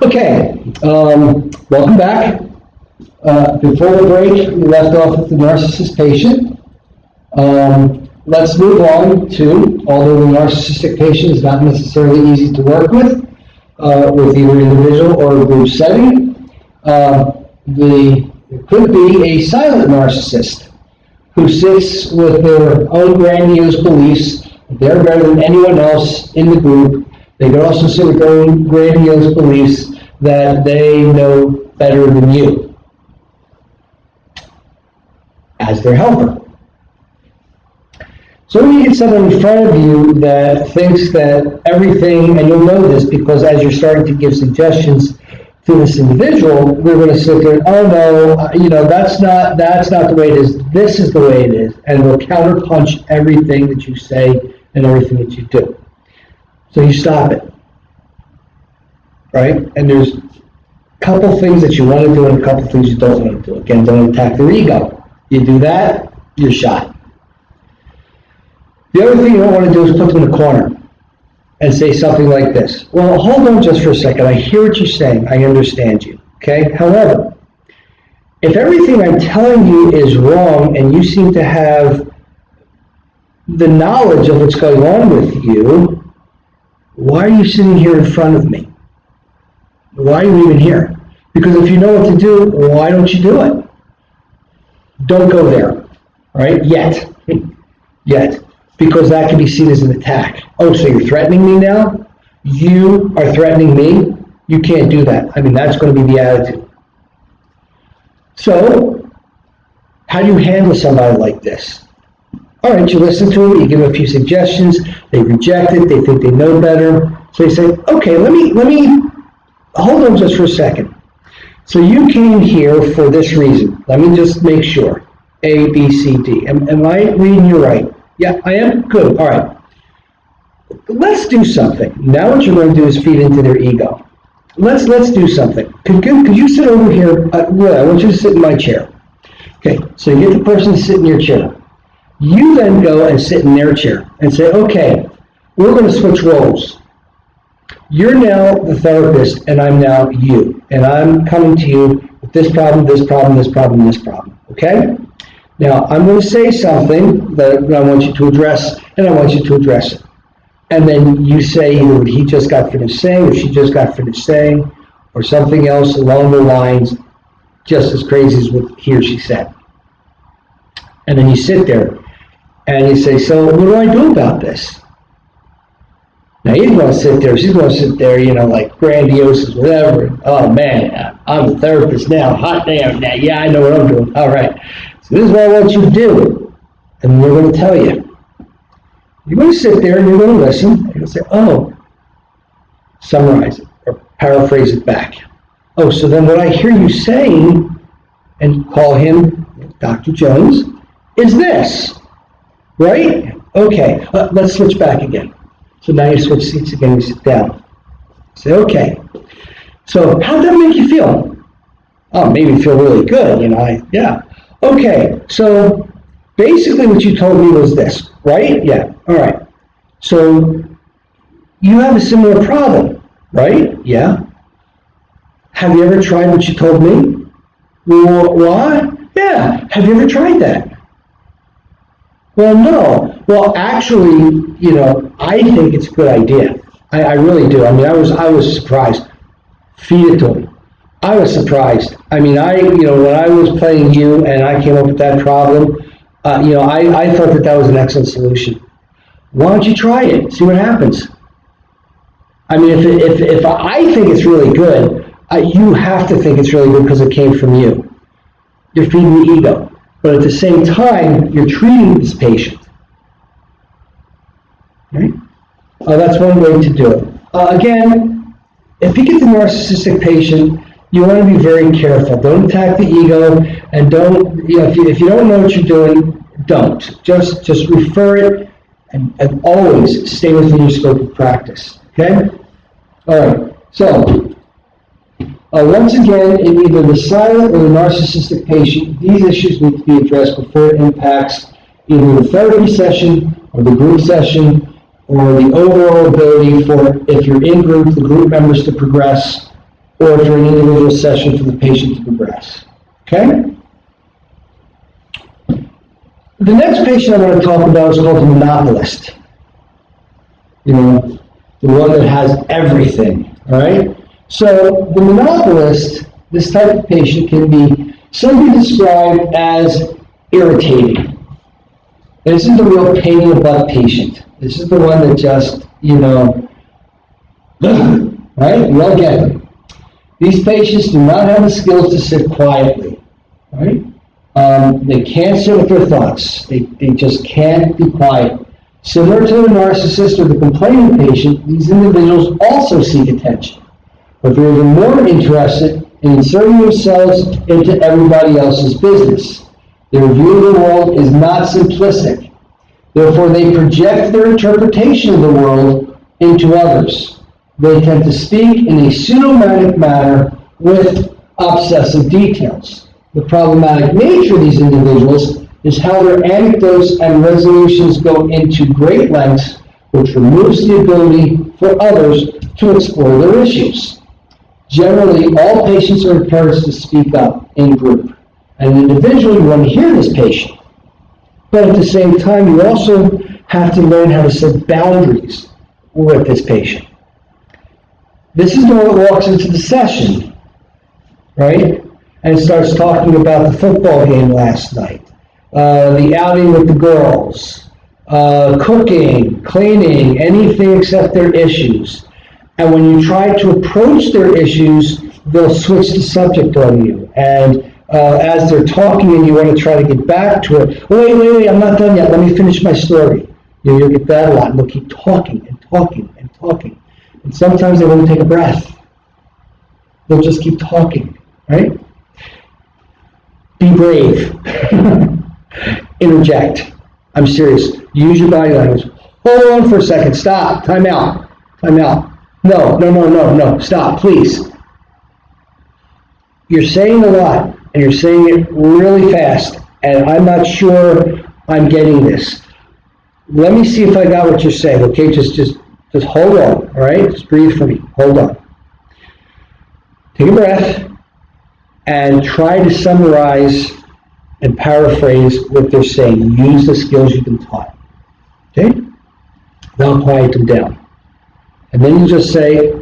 Okay, welcome back. Before the break, we left off with the narcissist patient. Let's move on to, although the narcissistic patient is not necessarily easy to work with either individual or a group setting, it could be a silent narcissist who sits with their own grandiose beliefs. They're better than anyone else in the group. They could also sit with their own grandiose beliefs that they know better than you as their helper. So when you get someone in front of you that thinks that everything, and you'll know this because as you're starting to give suggestions to this individual, we're going to sit there, oh no, that's not the way it is. This is the way it is, and we'll counterpunch everything that you say and everything that you do. So you stop it, right? And there's a couple things that you want to do and a couple things you don't want to do. Again, don't attack their ego. You do that, you're shot. The other thing you don't want to do is put them in a corner and say something like this. Well, hold on just for a second. I hear what you're saying. I understand you. Okay? However, if everything I'm telling you is wrong and you seem to have the knowledge of what's going on with you, why are you sitting here in front of me? Why are you even here? Because if you know what to do, why don't you do it? Don't go there, right? Yet. Because that can be seen as an attack. Oh, so you're threatening me now? You are threatening me? You can't do that. I mean, that's going to be the attitude. So, how do you handle somebody like this? All right, you listen to it, you give them a few suggestions, they reject it, they think they know better. So you say, okay, let me hold on just for a second. So you came here for this reason. Let me just make sure. A, B, C, D. Am I reading you right? Yeah, I am? Good, all right. Let's do something. Now what you're going to do is feed into their ego. Let's do something. Could you sit over here? I want you to sit in my chair. Okay, so you get the person to sit in your chair. You then go and sit in their chair and say, okay, we're going to switch roles. You're now the therapist and I'm now you. And I'm coming to you with this problem, this problem, this problem, this problem. Okay? Now, I'm going to say something that I want you to address, and I want you to address it. And then you say either what he just got finished saying, or she just got finished saying, or something else along the lines just as crazy as what he or she said. And then you sit there, and you say, so what do I do about this? Now, he's going to sit there, she's going to sit there, like grandiose as whatever. Oh, man, I'm a therapist now. Hot damn, now, yeah, I know what I'm doing. All right. So this is what I want you to do. And we're going to tell you. You're going to sit there and you're going to listen. And you're going to say, oh, summarize it or paraphrase it back. Oh, so then what I hear you saying, and call him Dr. Jones, is this, right? Okay, let's switch back again. So now you switch seats again, you sit down. Say, okay, so how'd that make you feel? Oh, it made me feel really good, yeah. Okay, so basically what you told me was this, right? Yeah, all right. So you have a similar problem, right? Yeah. Have you ever tried what you told me? Well, what? Yeah, have you ever tried that? Well, no. Well, actually, I think it's a good idea. I really do. I mean, I was surprised. Feed it to him. I was surprised. I mean, when I was playing you and I came up with that problem, I thought that was an excellent solution. Why don't you try it? See what happens. I mean, if I think it's really good, you have to think it's really good because it came from you. You're feeding the ego. But at the same time, you're treating this patient. Right? That's one way to do it. Again, if you get the narcissistic patient, you want to be very careful. Don't attack the ego, and don't, if you don't know what you're doing, don't. Just refer it, and always stay within your scope of practice. Okay? All right. So, once again, in either the silent or the narcissistic patient, these issues need to be addressed before it impacts either the therapy session or the group session or the overall ability for, if you're in group, the group members to progress or for an individual session for the patient to progress. Okay? The next patient I want to talk about is called the monopolist. You know, the one that has everything, all right? So the monopolist, this type of patient can be simply described as irritating. This is the real pain in the butt patient. This is the one that just, right? We all get them. These patients do not have the skills to sit quietly, right? They can't sit with their thoughts. They just can't be quiet. Similar to the narcissist or the complaining patient, these individuals also seek attention, but they're even more interested in inserting themselves into everybody else's business. Their view of the world is not simplistic. Therefore, they project their interpretation of the world into others. They tend to speak in a pseudo-manic manner with obsessive details. The problematic nature of these individuals is how their anecdotes and resolutions go into great lengths, which removes the ability for others to explore their issues. Generally, all patients are encouraged to speak up in group, and individually you want to hear this patient. But at the same time, you also have to learn how to set boundaries with this patient. This is the one that walks into the session, right, and starts talking about the football game last night, the outing with the girls, cooking, cleaning, anything except their issues. And when you try to approach their issues, they'll switch the subject on you. And as they're talking and you want to try to get back to it, wait, I'm not done yet. Let me finish my story. You'll get that a lot. And they'll keep talking and talking and talking. And sometimes they won't take a breath. They'll just keep talking, right? Be brave. Interject. I'm serious. Use your body language. Hold on for a second. Stop. Time out. No. Stop, please. You're saying a lot, and you're saying it really fast, and I'm not sure I'm getting this. Let me see if I got what you're saying, okay? Just hold on, all right? Just breathe for me. Hold on. Take a breath and try to summarize and paraphrase what they're saying. Use the skills you've been taught, okay? Now quiet them down. And then you just say,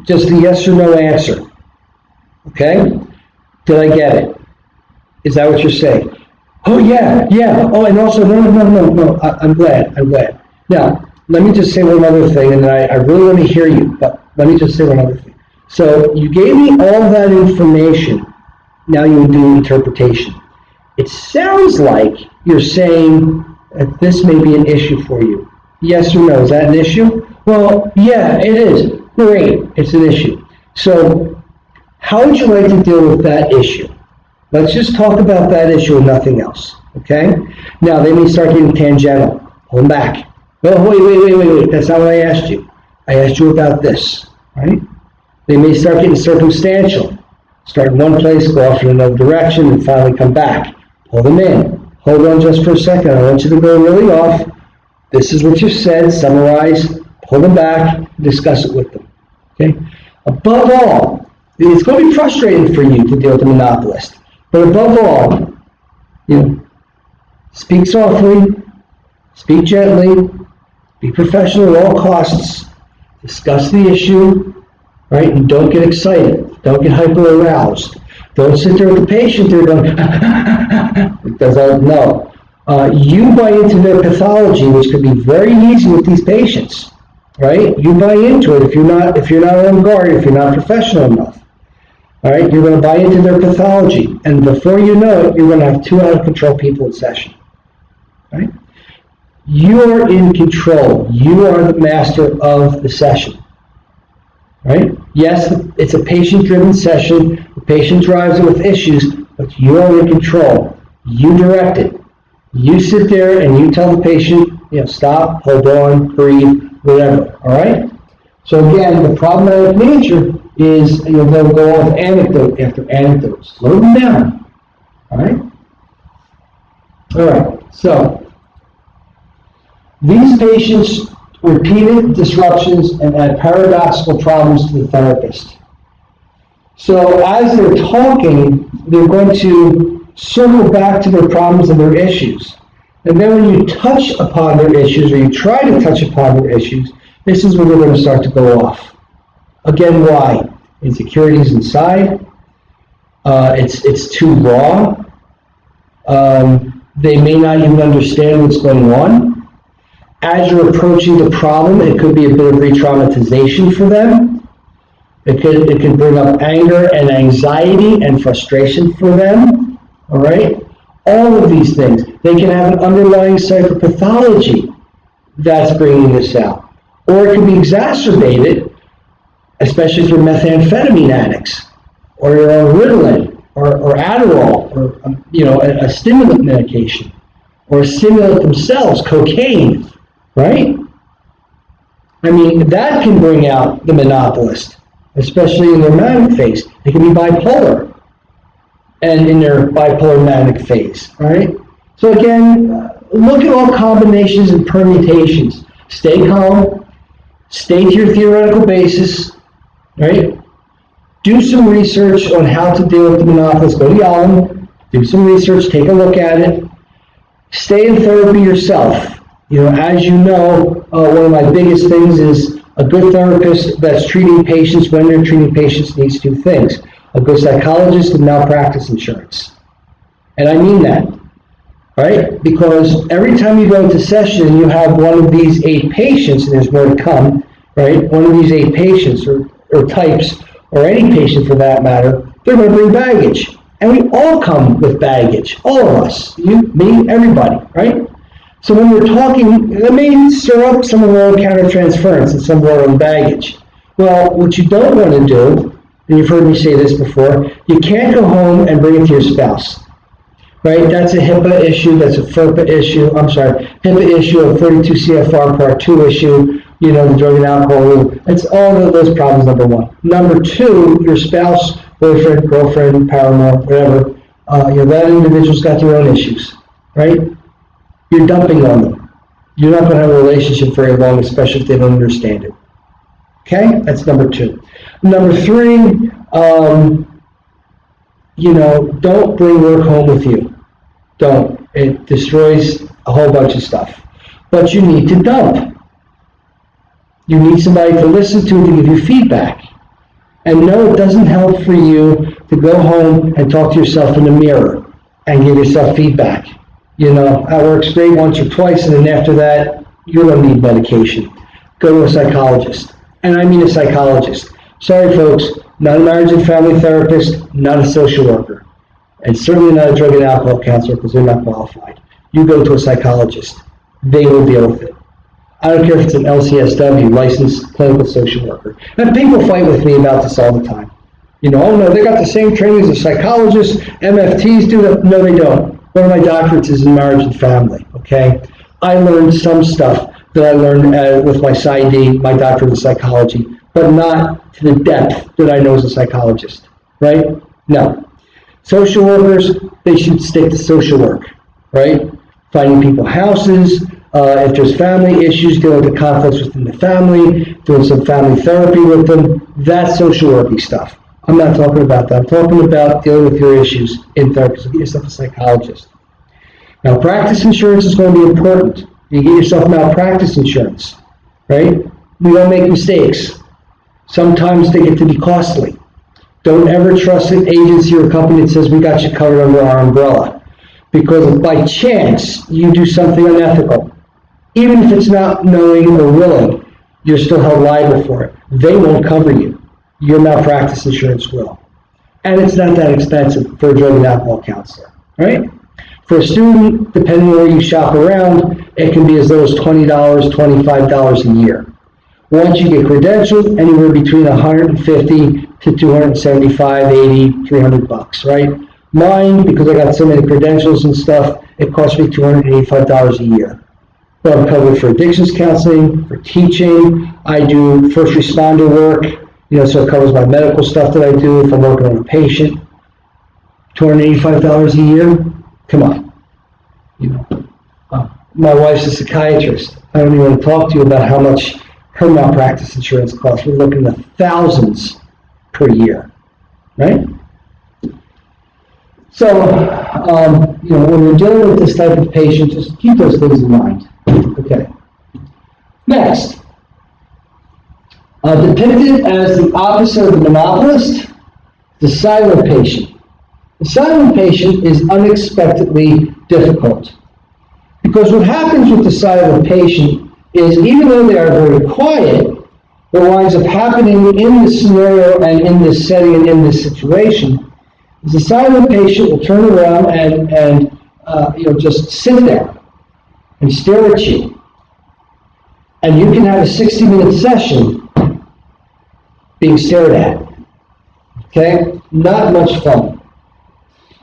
just a yes or no answer, okay? Did I get it? Is that what you're saying? Oh, yeah. Oh, and also, no. I'm glad. Now, let me just say one other thing, and I really want to hear you, but let me just say one other thing. So you gave me all that information. Now you do interpretation. It sounds like you're saying that this may be an issue for you. Yes or no? Is that an issue? Well, yeah, it is. Great. It's an issue. So how would you like to deal with that issue? Let's just talk about that issue and nothing else, okay? Now, they may start getting tangential. Hold them back. Oh, wait. That's not what I asked you. I asked you about this, right? They may start getting circumstantial. Start in one place, go off in another direction, and finally come back. Pull them in. Hold on just for a second. I want you to go really off. This is what you said. Summarize. Pull them back. Discuss it with them, okay? Above all, it's going to be frustrating for you to deal with a monopolist. But above all, speak softly, speak gently, be professional at all costs, discuss the issue, right? And don't get excited. Don't get hyper-aroused. Don't sit there with the patient there going, because no. You buy into their pathology, which could be very easy with these patients, right? You buy into it if you're not on guard, if you're not professional enough. All right, you're going to buy into their pathology, and before you know it, you're going to have 2 out-of-control people in session. Right? You are in control. You are the master of the session. Right? Yes, it's a patient-driven session. The patient drives it with issues, but you are in control. You direct it. You sit there and you tell the patient, stop, hold on, breathe, whatever. All right? So again, the problematic nature is they'll go off anecdote after anecdote. Slow them down. All right. So these patients repeated disruptions and add paradoxical problems to the therapist. So as they're talking, they're going to circle back to their problems and their issues. And then when you touch upon their issues, or you try to touch upon their issues, this is when they're going to start to go off. Again, why? Insecurities inside. It's too raw. They may not even understand what's going on. As you're approaching the problem, it could be a bit of re-traumatization for them. It could bring up anger and anxiety and frustration for them. All right? All of these things. They can have an underlying psychopathology that's bringing this out. Or it could be exacerbated, especially if you're methamphetamine addicts, or you're on Ritalin, or Adderall, or a stimulant medication, or a stimulant themselves, cocaine, right? I mean, that can bring out the monopolist, especially in their manic phase. They can be bipolar, and in their bipolar manic phase, right? So again, look at all combinations and permutations. Stay calm, stay to your theoretical basis, right? Do some research on how to deal with the monopolist. Go to YALOM, do some research, take a look at it. Stay in therapy yourself. As you know, one of my biggest things is a good therapist that's treating patients when they're treating patients needs two things: a good psychologist and malpractice insurance. And I mean that, right? Because every time you go into session, you have one of these 8 patients, and there's more to come, right? One of these 8 patients or types, or any patient for that matter, they're going to bring baggage. And we all come with baggage, all of us, you, me, everybody, right? So when we're talking, let me stir up some of our own countertransference and some of our own baggage. Well, what you don't want to do, and you've heard me say this before, you can't go home and bring it to your spouse, right? That's a HIPAA issue, that's a FERPA issue, HIPAA issue, a 42 CFR Part 2 issue, the drug and alcohol rule. It's all of those problems, number one. Number two, your spouse, boyfriend, girlfriend, paramour, whatever, that individual's got their own issues, right? You're dumping on them. You're not going to have a relationship very long, especially if they don't understand it. Okay? That's number 2. Number 3, don't bring work home with you. Don't. It destroys a whole bunch of stuff. But you need to dump. You need somebody to listen to give you feedback. And no, it doesn't help for you to go home and talk to yourself in the mirror and give yourself feedback. That works great once or twice, and then after that, you're going to need medication. Go to a psychologist. And I mean a psychologist. Sorry, folks, not a marriage and family therapist, not a social worker, and certainly not a drug and alcohol counselor, because they're not qualified. You go to a psychologist. They will deal with it. I don't care if it's an LCSW, licensed clinical social worker. And people fight with me about this all the time. Oh no, they got the same training as a psychologist, MFTs do that. No, they don't. One of my doctorates is in marriage and family, okay? I learned some stuff that I learned with my PsyD, my doctorate in psychology, but not to the depth that I know as a psychologist, right? No. Social workers, they should stick to social work, right? Finding people houses, if there's family issues, dealing with the conflicts within the family, doing some family therapy with them, that's social worky stuff. I'm not talking about that. I'm talking about dealing with your issues in therapy. So get yourself a psychologist. Malpractice insurance is going to be important. You get yourself malpractice insurance, right? We all make mistakes. Sometimes they get to be costly. Don't ever trust an agency or company that says we got you covered under our umbrella. Because if by chance you do something unethical, even if it's not knowing or willing, you're still held liable for it. They won't cover you. Your malpractice insurance will. And it's not that expensive for a drug and alcohol counselor, right? For a student, depending on where you shop around, it can be as low as $20, $25 a year. Once you get credentialed, anywhere between $150 to $275, $80, $300, right? Mine, because I got so many credentials and stuff, it cost me $285 a year. But I'm covered for addictions counseling, for teaching. I do first responder work. So it covers my medical stuff that I do if I'm working on a patient. $285 a year? Come on. My wife's a psychiatrist. I don't even want to talk to you about how much her malpractice insurance costs. We're looking at thousands per year, right? So, when you're dealing with this type of patient, just keep those things in mind. Okay. Next, depicted as the opposite of the monopolist, the silent patient. The silent patient is unexpectedly difficult. Because what happens with the silent patient is, even though they are very quiet, what winds up happening in this scenario and in this setting and in this situation is the silent patient will turn around and just sit there and stare at you. And you can have a 60-minute session being stared at. Okay? Not much fun.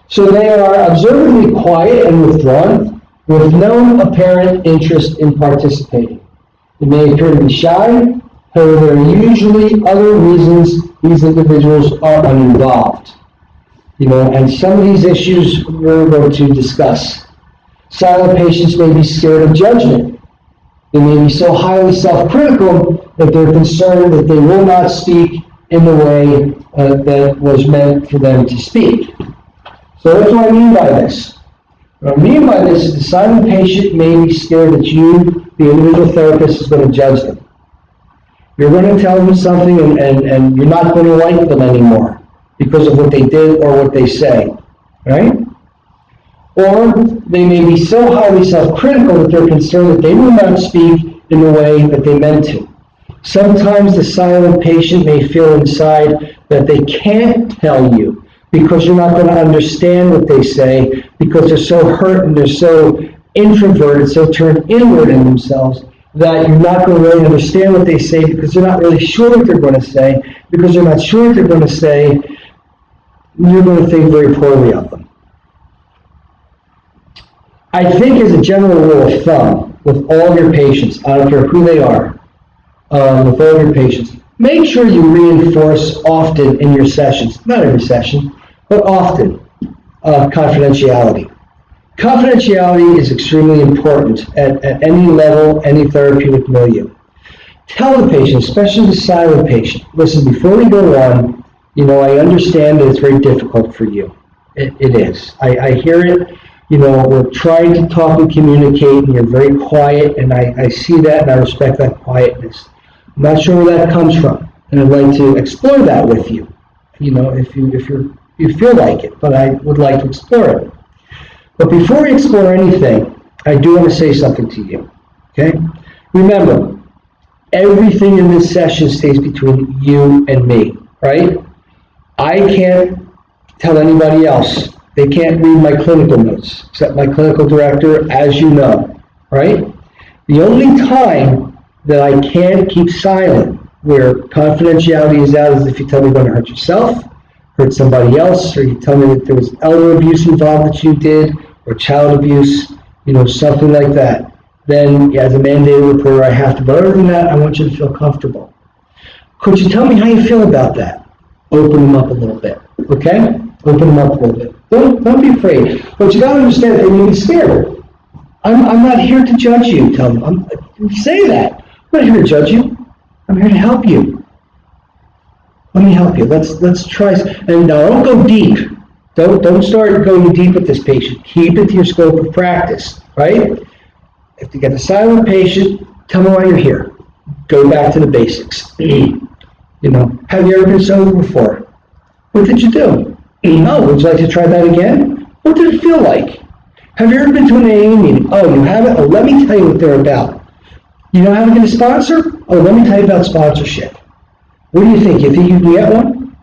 So they are observably quiet and withdrawn, with no apparent interest in participating. They may appear to be shy, however, there are usually other reasons these individuals are uninvolved. And some of these issues we're going to discuss. Silent patients may be scared of judgment. They may be so highly self-critical that they're concerned that they will not speak in the way that was meant for them to speak. So what do I mean by this? What I mean by this is the silent patient may be scared that you, the individual therapist, is going to judge them. You're going to tell them something and you're not going to like them anymore because of what they did or what they say, right? Or they may be so highly self-critical that they're concerned that they will not speak in the way that they meant to. Sometimes the silent patient may feel inside that they can't tell you because you're not going to understand what they say, because they're so hurt and they're so introverted, so turned inward in themselves, that you're not going to really understand what they say because they're not really sure what they're going to say. Because they're not sure what they're going to say, you're going to think very poorly of them. I think as a general rule of thumb, with all your patients, I don't care who they are, with all your patients, make sure you reinforce often in your sessions, not every session, but often, confidentiality. Confidentiality is extremely important at any level, any therapeutic milieu. Tell the patient, especially the silent patient, listen, before we go on, I understand that it's very difficult for you. It is. I hear it. We're trying to talk and communicate, and you're very quiet, and I see that, and I respect that quietness. I'm not sure where that comes from, and I'd like to explore that with you, if you feel like it, but I would like to explore it. But before we explore anything, I do want to say something to you, okay? Remember, everything in this session stays between you and me, right? I can't tell anybody else. They can't read my clinical notes, except my clinical director, as you know, right? The only time that I can keep silent, where confidentiality is out, is if you tell me you're going to hurt yourself, hurt somebody else, or you tell me that there was elder abuse involved that you did, or child abuse, something like that. Then, as a mandated reporter, I have to. But other than that, I want you to feel comfortable. Could you tell me how you feel about that? Open them up a little bit, okay? Open them up a little bit. Don't be afraid. But you got to understand, they may be scared. I'm not here to judge you. Tell them. Say that. I'm not here to judge you. I'm here to help you. Let me help you. Let's try. And now, don't go deep. Don't start going deep with this patient. Keep it to your scope of practice, right? If you get a silent patient, tell me why you're here. Go back to the basics. Have you ever been sober before? What did you do? No. Would you like to try that again? What did it feel like? Have you ever been to an AA meeting? Oh, you haven't? Oh, let me tell you what they're about. You know how to get a sponsor? Oh, let me tell you about sponsorship. What do you think? You think you can get one?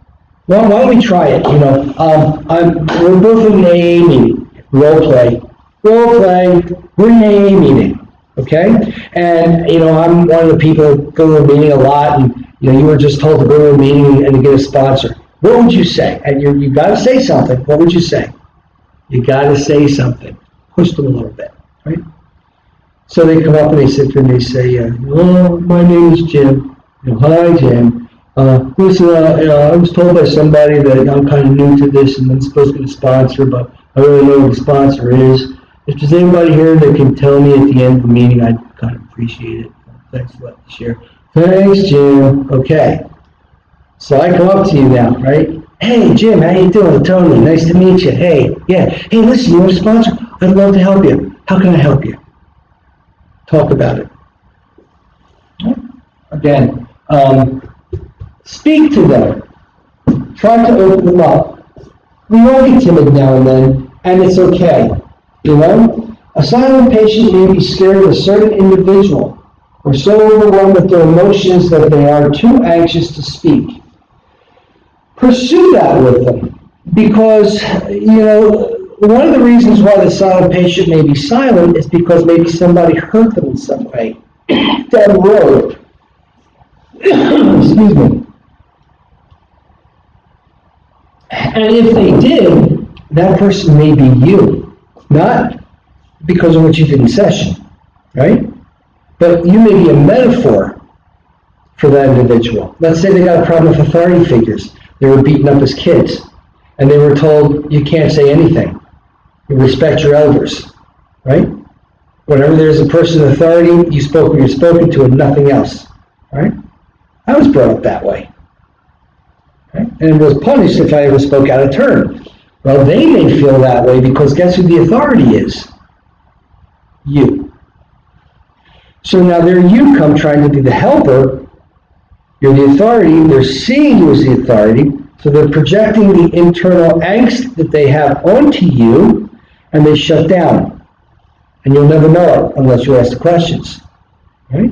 Well, why don't we try it? We're both in an AA meeting. Role play. We're in an AA meeting. Okay? And, I'm one of the people that go to a meeting a lot, and, you were just told to go to a meeting and to get a sponsor. What would you say? And you got to say something. What would you say? You got to say something. Push them a little bit, right? So they come up and they sit there and they say, "Hello, my name is Jim. Hi, Jim. Listen, I was told by somebody that I'm kind of new to this and I'm supposed to get a sponsor, but I really know who the sponsor is. If there's anybody here that can tell me at the end of the meeting, I'd kind of appreciate it. Thanks for letting me share." Thanks, Jim. Okay. So I come up to you now, right? Hey, Jim, how you doing? Tony, nice to meet you. Hey, yeah. Hey, listen, you want a sponsor? I'd love to help you. How can I help you? Talk about it. Again, speak to them. Try to open them up. We all get timid now and then, and it's okay. You know? A silent patient may be scared of a certain individual or so overwhelmed with their emotions that they are too anxious to speak. Pursue that with them, because, one of the reasons why the silent patient may be silent is because maybe somebody hurt them in some way down the road. Excuse me. And if they did, that person may be you, not because of what you did in session, right? But you may be a metaphor for that individual. Let's say they got a problem with authority figures. They were beaten up as kids, and they were told, you can't say anything. You respect your elders, right? Whenever there's a person of authority, you're spoken to and nothing else, right? I was brought up that way, right? And was punished if I ever spoke out of turn. Well, they may feel that way because guess who the authority is? You. So now there you come trying to be the helper. You're the authority. They're seeing you as the authority. So they're projecting the internal angst that they have onto you, and they shut down. And you'll never know it unless you ask the questions, right?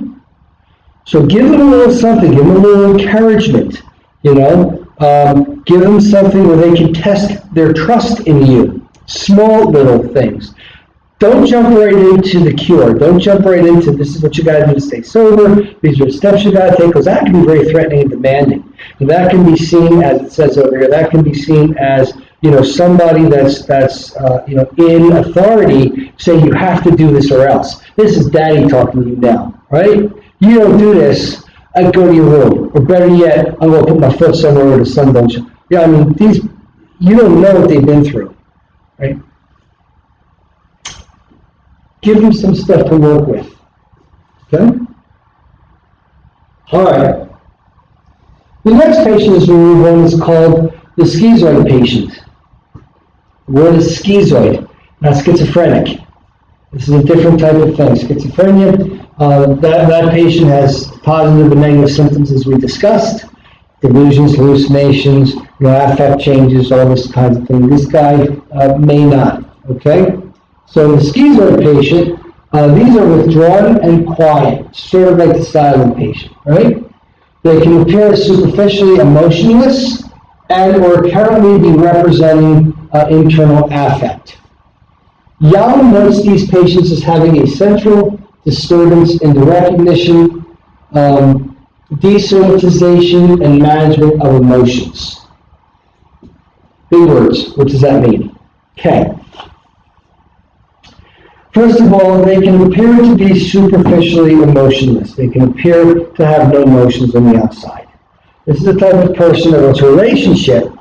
So give them a little something. Give them a little encouragement, Give them something where they can test their trust in you. Small little things. Don't jump right into the cure. Don't jump right into this is what you got to do to stay sober. These are the steps you got to take, because that can be very threatening and demanding. And that can be seen, as it says over here, that can be seen as somebody that's in authority saying you have to do this or else. This is Daddy talking to you now, right? You don't do this, I go to your room. Or better yet, I'm going to put my foot somewhere where the sun don't shine. You don't know what they've been through, right? Give them some stuff to work with, okay? All right. The next patient is one is called the schizoid patient. The word is schizoid, not schizophrenic. This is a different type of thing. Schizophrenia, that patient has positive and negative symptoms as we discussed. Delusions, hallucinations, affect changes, all this kinds of thing. This guy may not, okay? So the schizoid patient, these are withdrawn and quiet, sort of like the silent patient, right? They can appear superficially emotionless and or currently be representing internal affect. YALOM notes these patients as having a central disturbance in the recognition, desomatization, and management of emotions. Big words. What does that mean? Okay. First of all, they can appear to be superficially emotionless. They can appear to have no emotions on the outside. This is the type of person that wants a relationship,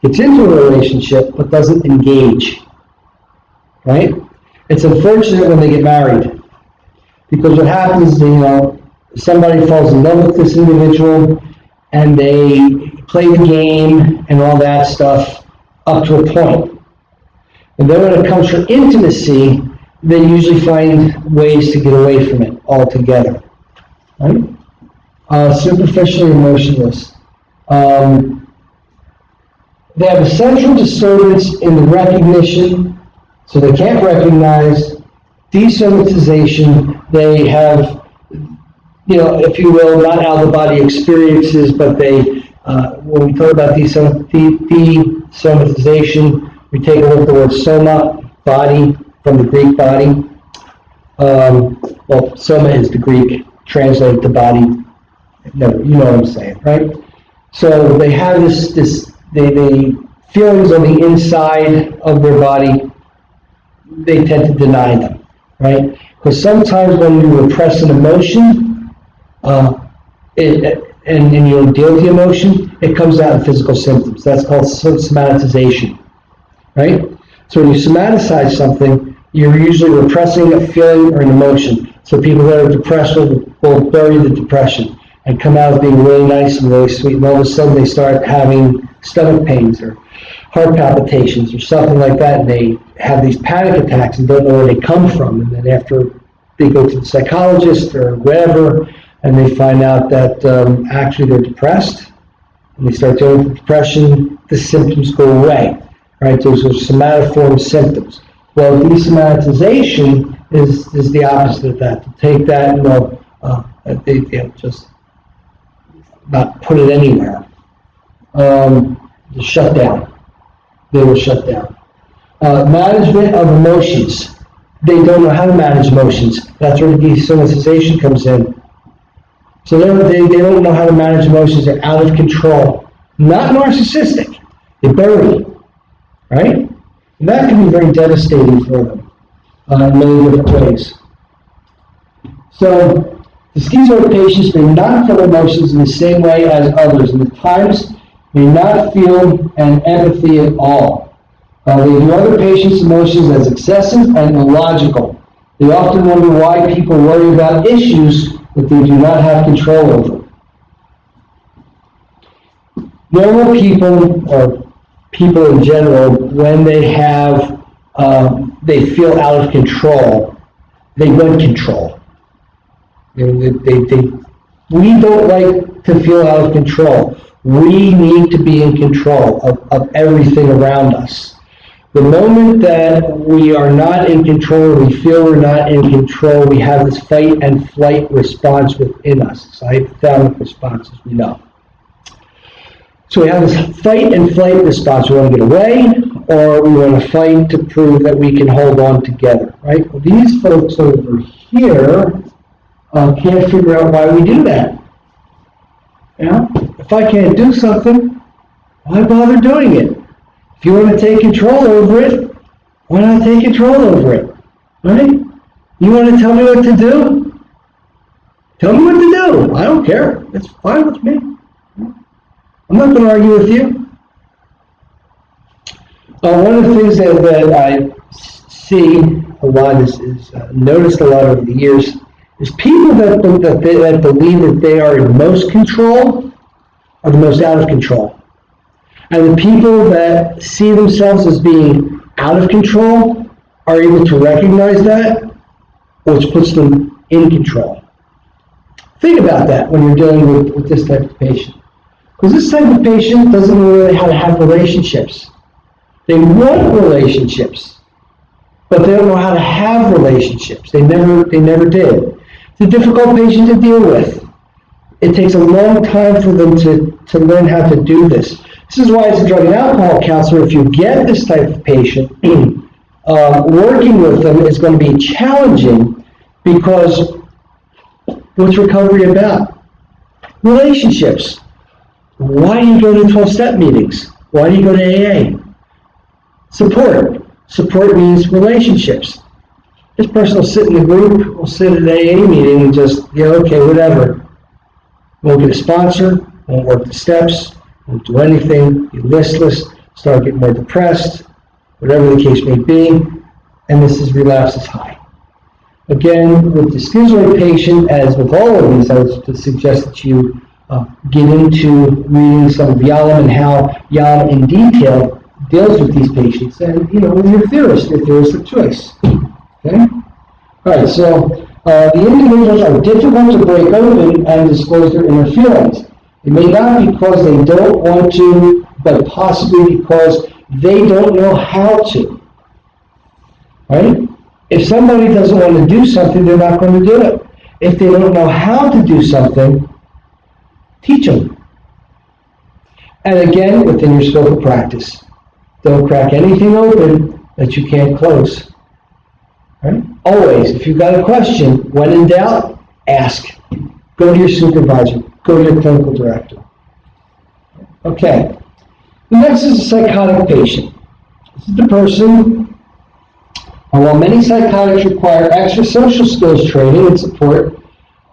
gets into a relationship, but doesn't engage. Right? It's unfortunate when they get married, because what happens is, somebody falls in love with this individual, and they play the game and all that stuff up to a point. And then when it comes for intimacy, they usually find ways to get away from it altogether. Right? Superficially emotionless. They have a central disturbance in the recognition, so they can't recognize. Desomatization, they have, if you will, not out-of-the-body experiences, but they, when we talk about desomatization, we take a look at the word soma, body, from the Greek body. Soma is the Greek, translated to body. No, you know what I'm saying, right? So they have they feelings on the inside of their body, they tend to deny them, right? Because sometimes when you repress an emotion, and you don't deal with the emotion, it comes out in physical symptoms. That's called somatization, right? So when you somaticize something, you're usually repressing a feeling or an emotion. So people that are depressed will bury the depression and come out as being really nice and really sweet, and all of a sudden they start having stomach pains or heart palpitations or something like that, and they have these panic attacks and don't know where they come from. And then after they go to the psychologist or wherever, and they find out that actually they're depressed, and they start dealing with depression, the symptoms go away, right? Those are somatoform symptoms. Well, desomatization is the opposite of that. To take that and they'll just not put it anywhere. Shut down. They will shut down. Management of emotions. They don't know how to manage emotions. That's where the desomatization comes in. So they don't know how to manage emotions. They're out of control. Not narcissistic. They're buried, right? And that can be very devastating for them in many different ways. So the schizoid patients may not feel emotions in the same way as others, and at times may not feel an empathy at all. They view other patients' emotions as excessive and illogical. They often wonder why people worry about issues that they do not have control over. Normal people, or people in general, when they have, they feel out of control, they want control. We don't like to feel out of control. We need to be in control of everything around us. The moment that we are not in control, we feel we're not in control, we have this fight and flight response within us. It's a hypothalamic response, as we know. So we have this fight and flight response. We want to get away, or we want to fight to prove that we can hold on together, right? Well, these folks over here can't figure out why we do that. You know, if I can't do something, why bother doing it? If you want to take control over it, why not take control over it, right? You want to tell me what to do? Tell me what to do. I don't care. It's fine with me. I'm not going to argue with you. One of the things that I see a lot is noticed a lot over the years is people that believe that they are in most control are the most out of control. And the people that see themselves as being out of control are able to recognize that, which puts them in control. Think about that when you're dealing with this type of patient. Because this type of patient doesn't know really how to have relationships. They want relationships, but they don't know how to have relationships. They never did. It's a difficult patient to deal with. It takes a long time for them to learn how to do this. This is why, as a drug and alcohol counselor, if you get this type of patient, working with them is going to be challenging, because what's recovery about? Relationships. Why do you go to 12-step meetings? Why do you go to AA? Support. Support means relationships. This person will sit in the group, will sit at an AA meeting and just, okay, whatever. Won't get a sponsor, won't work the steps, won't do anything, be listless, start getting more depressed, whatever the case may be, and this is relapse is high. Again, with the schizoid patient, as with all of these, I would suggest that you get into reading some of YALOM and how YALOM in detail deals with these patients, and with your theorist of choice. Okay? All right, so the individuals are difficult to break open and disclose their inner feelings. It may not be because they don't want to, but possibly because they don't know how to. Right? If somebody doesn't want to do something, they're not going to do it. If they don't know how to do something, teach them. And again, within your scope of practice. Don't crack anything open that you can't close. Right? Always, if you've got a question, when in doubt, ask. Go to your supervisor. Go to your clinical director. Okay. The next is a psychotic patient. This is the person, while many psychotics require extra social skills training and support,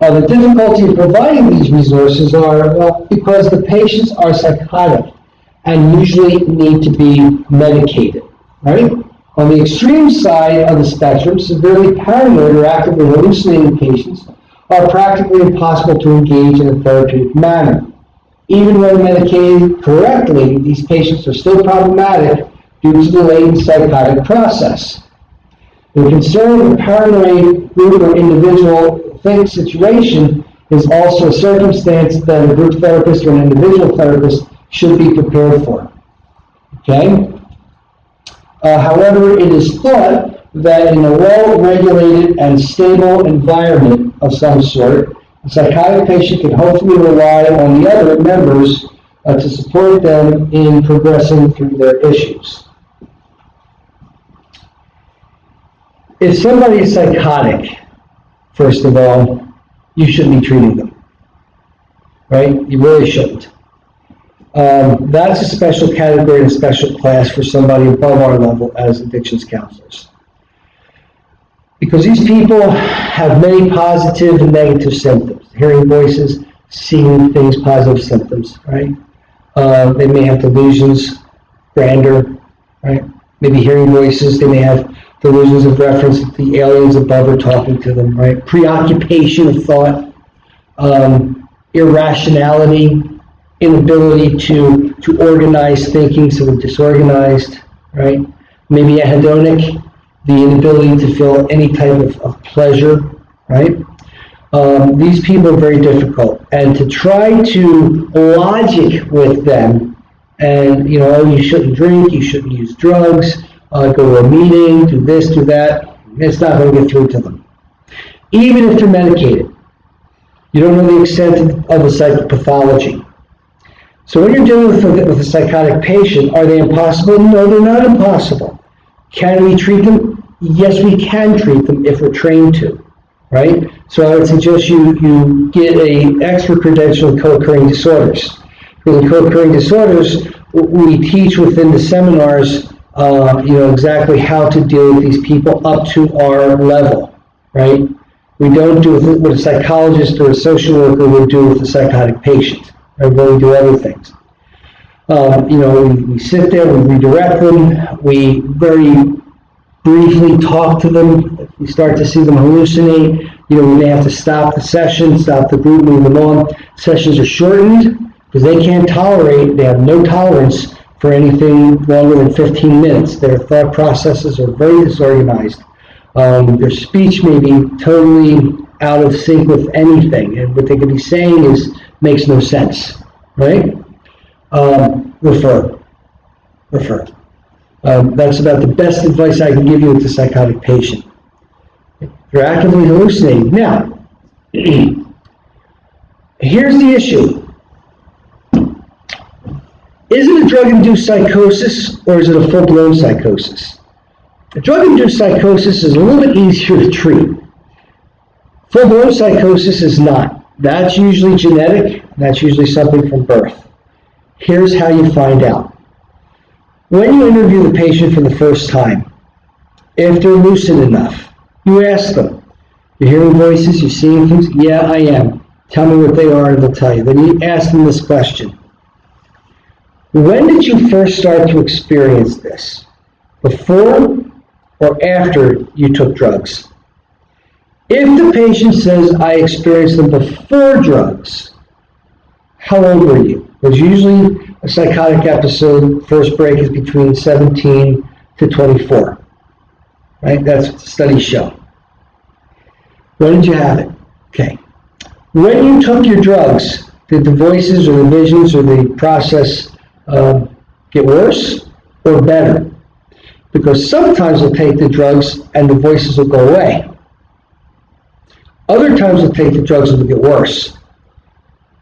the difficulty of providing these resources are because the patients are psychotic and usually need to be medicated, right? On the extreme side of the spectrum, severely paranoid or actively hallucinating patients are practically impossible to engage in a therapeutic manner. Even when medicated correctly, these patients are still problematic due to the latent psychotic process. The concern of a paranoid group or individual think situation is also a circumstance that a group therapist or an individual therapist should be prepared for. Okay? However, it is thought that in a well-regulated and stable environment of some sort, a psychotic patient can hopefully rely on the other members to support them in progressing through their issues. If somebody is psychotic, first of all, you shouldn't be treating them, right? You really shouldn't. That's a special category and a special class for somebody above our level as addictions counselors. Because these people have many positive and negative symptoms. Hearing voices, seeing things, positive symptoms, right? They may have delusions, grandeur, right? Maybe hearing voices, they may have delusions of reference that the aliens above are talking to them, right? Preoccupation of thought, irrationality, inability to organize thinking, so they're disorganized, right? Maybe a hedonic, the inability to feel any type of pleasure, right? These people are very difficult. And to try to logic with them and, oh, you shouldn't drink, you shouldn't use drugs, go to a meeting, do this, do that, it's not going to get through to them. Even if they're medicated. You don't know the extent of the psychopathology. So when you're dealing with a psychotic patient, are they impossible? No, they're not impossible. Can we treat them? Yes, we can treat them if we're trained to, right? So I would suggest you get an expert credential in co-occurring disorders. For the co-occurring disorders, we teach within the seminars, exactly how to deal with these people up to our level, right? We don't do what a psychologist or a social worker would do with a psychotic patient. Right? Where we do other things. We sit there, we redirect them, we very briefly talk to them. If we start to see them hallucinate, we may have to stop the session, stop the group, move them on. Sessions are shortened because they have no tolerance for anything longer than 15 minutes. Their thought processes are very disorganized. Their speech may be totally out of sync with anything, and what they could be saying makes no sense, right? Refer. That's about the best advice I can give you with a psychotic patient. They're actively hallucinating. Now, here's the issue. Is it a drug-induced psychosis or is it a full-blown psychosis? A drug-induced psychosis is a little bit easier to treat. Full-blown psychosis is not. That's usually genetic. That's usually something from birth. Here's how you find out. When you interview the patient for the first time, if they're lucid enough, you ask them, you're hearing voices, you're seeing things? Yeah, I am. Tell me what they are and they'll tell you. Then you ask them this question. When did you first start to experience this? Before or after you took drugs? If the patient says, I experienced them before drugs, how old were you? Because usually a psychotic episode, first break is between 17 to 24. Right? That's what the studies show. When did you have it? Okay. When you took your drugs, did the voices or the visions or the process get worse or better? Because sometimes we'll take the drugs and the voices will go away. Other times we'll take the drugs and it'll get worse.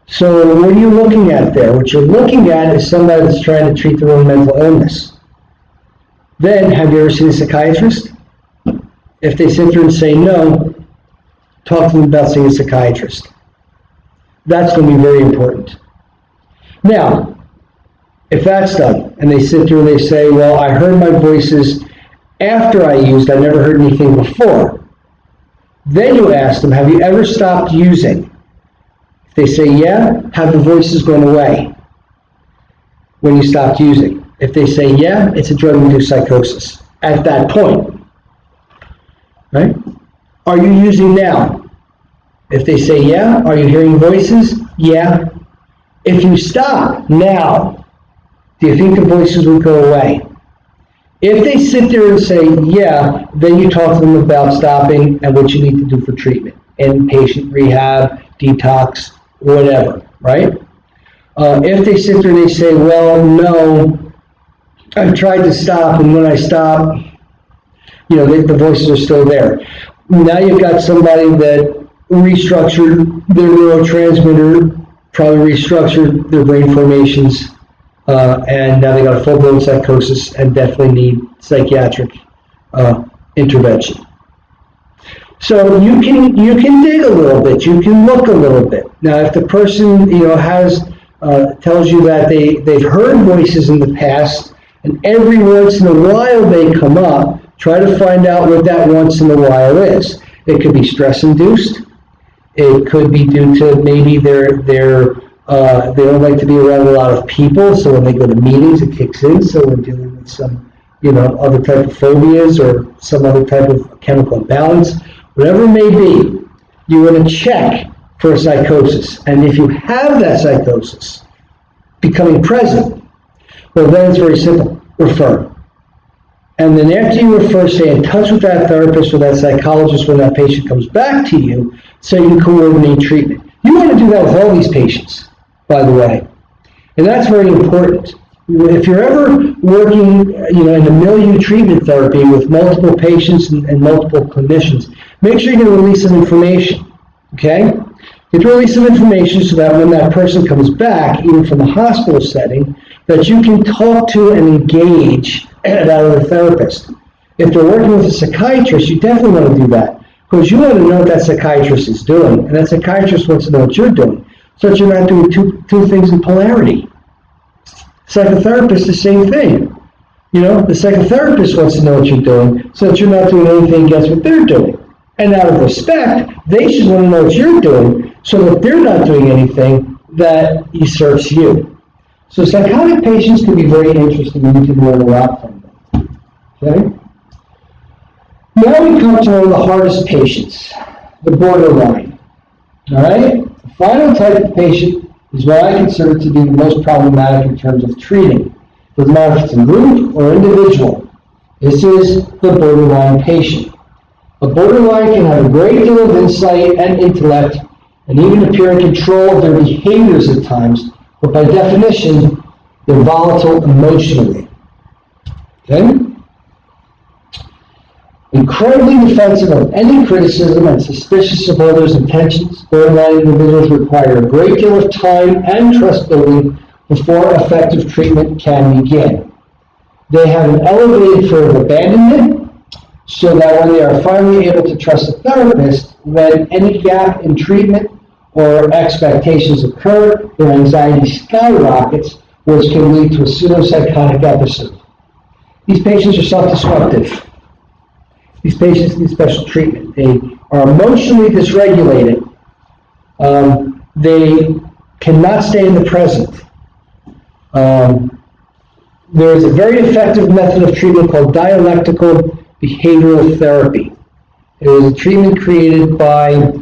So what are you looking at there? What you're looking at is somebody that's trying to treat their own mental illness. Then, have you ever seen a psychiatrist? If they sit there and say no, talk to them about seeing a psychiatrist. That's going to be very important. Now, if that's done, and they sit there and they say, well, I heard my voices after I used, I never heard anything before. Then you ask them, have you ever stopped using? If they say yeah, have the voices gone away when you stopped using? If they say yeah, it's a drug-induced psychosis at that point. Right? Are you using now? If they say yeah, are you hearing voices? Yeah. If you stop now, do you think the voices would go away? If they sit there and say, yeah, then you talk to them about stopping and what you need to do for treatment, inpatient rehab, detox, whatever, right? If they sit there and they say, well, no, I've tried to stop, and when I stop, the voices are still there. Now you've got somebody that restructured their neurotransmitter, probably restructured their brain formations, and now they got a full-blown psychosis and definitely need psychiatric intervention. So you can dig a little bit, you can look a little bit. Now, if the person tells you that they've heard voices in the past, and every once in a while they come up, try to find out what that once in a while is. It could be stress-induced. It could be due to maybe they don't like to be around a lot of people, so when they go to meetings, it kicks in. So we're dealing with some, other type of phobias or some other type of chemical imbalance. Whatever it may be, you want to check for a psychosis. And if you have that psychosis becoming present, well, then it's very simple. Refer. And then after you refer, stay in touch with that therapist or that psychologist when that patient comes back to you so you can coordinate treatment. You want to do that with all these patients, by the way. And that's very important. If you're ever working, in a milieu treatment therapy with multiple patients and multiple clinicians, make sure you get a release of information, okay? Get a release of information so that when that person comes back, even from the hospital setting, that you can talk to and engage that other therapist. If they're working with a psychiatrist, you definitely want to do that, because you want to know what that psychiatrist is doing, and that psychiatrist wants to know what you're doing, so that you're not doing two things in polarity. Psychotherapist, the same thing. The psychotherapist wants to know what you're doing, so that you're not doing anything against what they're doing. And out of respect, they should want to know what you're doing, so that they're not doing anything that usurps you. So psychotic patients can be very interesting, and you can learn a lot from them. Okay? Now we come to one of the hardest patients, the borderline. All right? The final type of patient is what I consider to be the most problematic in terms of treating. It doesn't matter if it's a group or individual. This is the borderline patient. A borderline can have a great deal of insight and intellect, and even appear in control of their behaviors at times, but by definition, they're volatile emotionally. Okay? Incredibly defensive of any criticism and suspicious of others' intentions, borderline individuals require a great deal of time and trust building before effective treatment can begin. They have an elevated fear of abandonment, so that when they are finally able to trust a therapist, when any gap in treatment or expectations occur, their anxiety skyrockets, which can lead to a pseudo-psychotic episode. These patients are self-destructive. These patients need special treatment. They are emotionally dysregulated. They cannot stay in the present. There is a very effective method of treatment called dialectical behavioral therapy. It was a treatment created by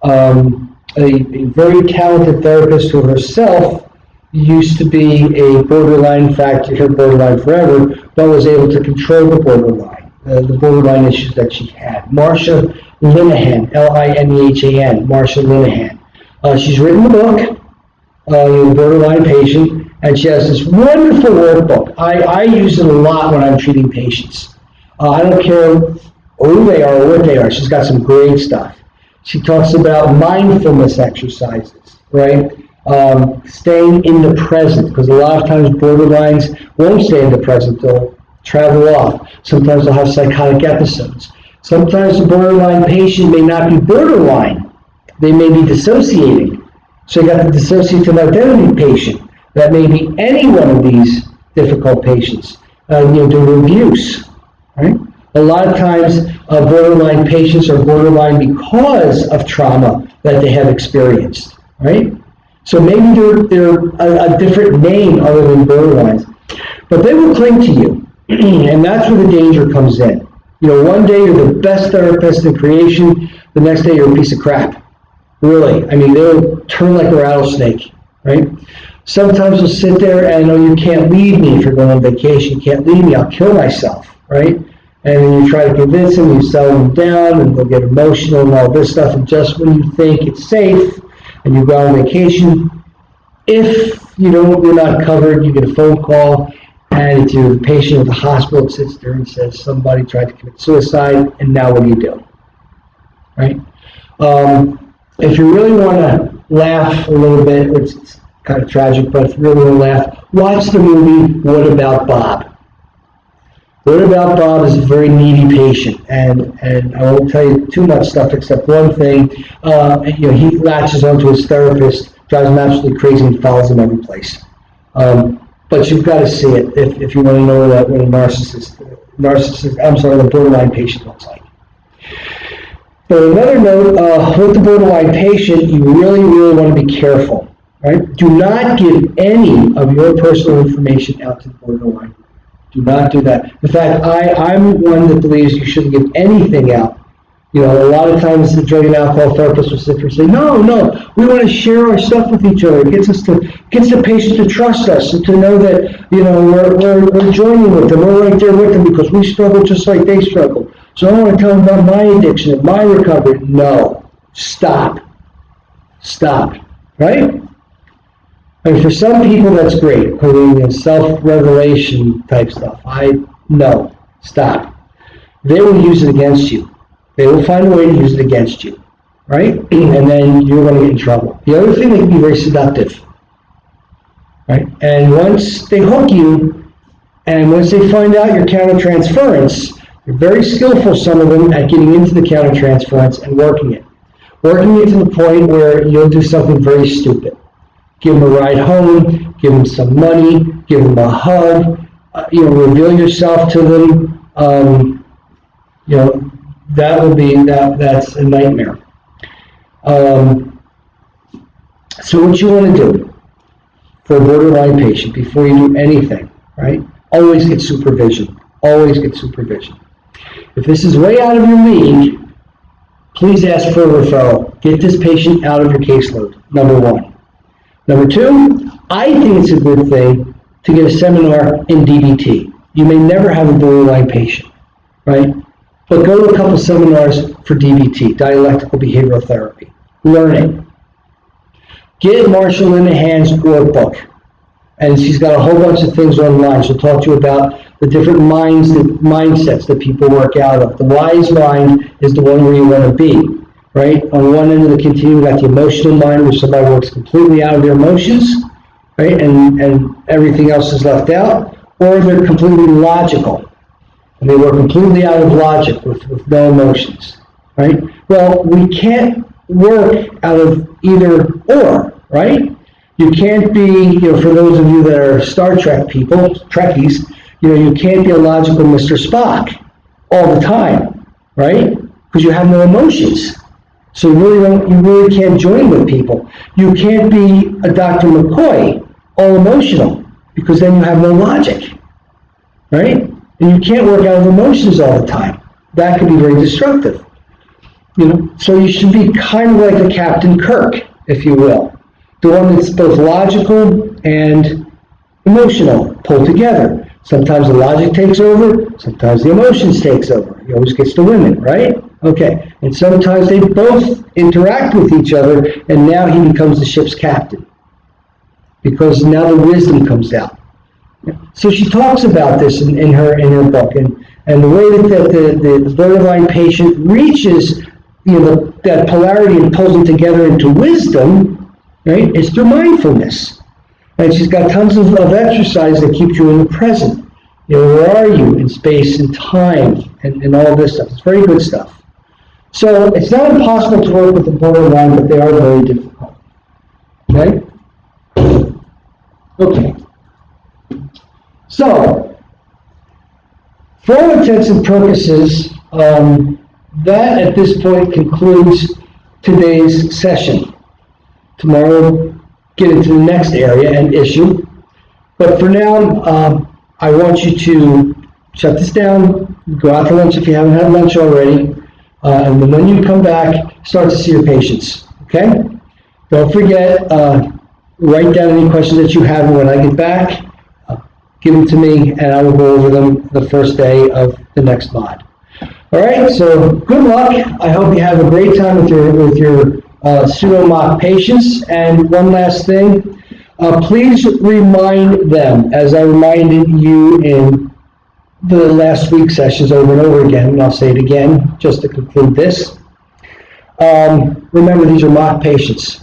a very talented therapist who herself used to be a borderline, in fact, you hear borderline forever, but was able to control the borderline issues that she had. Marsha Linehan, Linehan, Marsha Linehan. She's written a book, The Borderline Patient, and she has this wonderful workbook. I use it a lot when I'm treating patients. I don't care who they are or what they are. She's got some great stuff. She talks about mindfulness exercises, right? Staying in the present, because a lot of times borderlines won't stay in the present. They'll travel off. Sometimes they'll have psychotic episodes. Sometimes the borderline patient may not be borderline. They may be dissociating. So you got the dissociative identity patient. That may be any one of these difficult patients. Due to abuse, right? A lot of times, borderline patients are borderline because of trauma that they have experienced, right? So maybe they're a different name other than borderlines, but they will cling to you, and that's where the danger comes in. One day you're the best therapist in creation, the next day you're a piece of crap. Really, I mean, they'll turn like a rattlesnake right? Sometimes you'll sit there and, oh, you can't leave me if you're going on vacation. You can't leave me. I'll kill myself, right? And then you try to convince them, you settle them down, and they'll get emotional and all this stuff. And just when you think it's safe and you go on vacation, if you're not covered, you get a phone call, and it's either the patient or the hospital that sits there and says somebody tried to commit suicide, and now what do you do? Right? If you really want to laugh a little bit, which is kind of tragic, but if you really want to laugh, watch the movie What About Bob? What About Bob is a very needy patient, and I won't tell you too much stuff except one thing. He latches onto his therapist, drives him absolutely crazy, and follows him every place. But you've got to see it if you want to know what a the borderline patient looks like. But on another note, with the borderline patient, you really, really want to be careful, right? Do not give any of your personal information out to the borderline. Do not do that. In fact, I'm one that believes you shouldn't give anything out. A lot of times the drug and alcohol therapist will sit there and say, no, we want to share our stuff with each other. It gets the patient to trust us and to know that, we're joining with them. We're right there with them because we struggle just like they struggle. So I want to tell them about my addiction and my recovery. No. Stop. Right? And for some people, that's great, including self-revelation type stuff. No. Stop. They will use it against you. They will find a way to use it against you, right? And then you're going to get in trouble. The other thing, they can be very seductive, right? And once they hook you, and once they find out your countertransference, they're very skillful, some of them, at getting into the countertransference and working it to the point where you'll do something very stupid. Give them a ride home, give them some money, give them a hug, reveal yourself to them, that's a nightmare. So what you want to do for a borderline patient before you do anything, right? Always get supervision. If this is way out of your league, please ask for a referral. Get this patient out of your caseload, number one. Number two, I think it's a good thing to get a seminar in DBT. You may never have a borderline patient, right? But go to a couple seminars for DBT, dialectical behavioral therapy. Learn it. Get Marshall Linehan's workbook. And she's got a whole bunch of things online. She'll talk to you about the different mindsets that people work out of. The wise mind is the one where you want to be, right? On one end of the continuum, you got the emotional mind, where somebody works completely out of their emotions, right? And everything else is left out. Or they're completely logical. And they work completely out of logic with no emotions, right? Well, we can't work out of either or, right? You can't be, for those of you that are Star Trek people, Trekkies, you can't be a logical Mr. Spock all the time, right? Because you have no emotions. So you really can't join with people. You can't be a Dr. McCoy, all emotional, because then you have no logic, right? And you can't work out of emotions all the time. That could be very destructive. So you should be kind of like a Captain Kirk, if you will. The one that's both logical and emotional pulled together. Sometimes the logic takes over, sometimes the emotions takes over. He always gets the women, right? Okay. And sometimes they both interact with each other, and now he becomes the ship's captain. Because now the wisdom comes out. So she talks about this in her book, and the way that the borderline patient reaches that polarity and pulls them together into wisdom, right, is through mindfulness. And she's got tons of exercise that keeps you in the present. Where are you in space and time and all this stuff. It's very good stuff. So it's not impossible to work with the borderline, but they are very difficult. Okay. So, for all intents and purposes, that at this point concludes today's session. Tomorrow we'll get into the next area and issue. But for now, I want you to shut this down, go out to lunch if you haven't had lunch already, and then when you come back, start to see your patients. Okay? Don't forget, write down any questions that you have, and when I get back, give them to me, and I will go over them the first day of the next mod. All right, so good luck. I hope you have a great time with your pseudo mock patients. And one last thing, please remind them, as I reminded you in the last week's sessions over and over again, and I'll say it again just to conclude this. Remember, these are mock patients.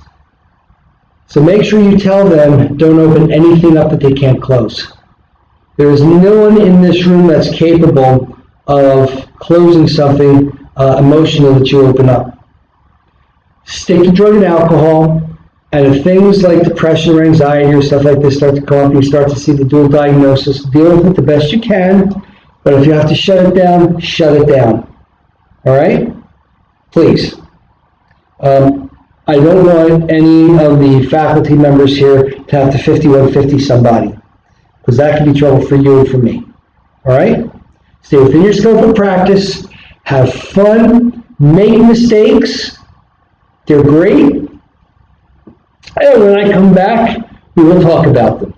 So make sure you tell them, don't open anything up that they can't close. There is no one in this room that's capable of closing something emotional that you open up. Stick to drug and alcohol, and if things like depression or anxiety or stuff like this start to come up, you start to see the dual diagnosis, deal with it the best you can, but if you have to shut it down, shut it down. All right? Please. I don't want any of the faculty members here to have to 5150 somebody, because that can be trouble for you and for me. All right? Stay within your scope of practice, have fun, make mistakes, they're great, and when I come back, we will talk about them.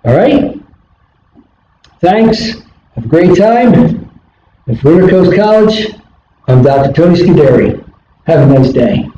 All right? Thanks, have a great time, and for InterCoast College, I'm Dr. Tony Scuderi. Have a nice day.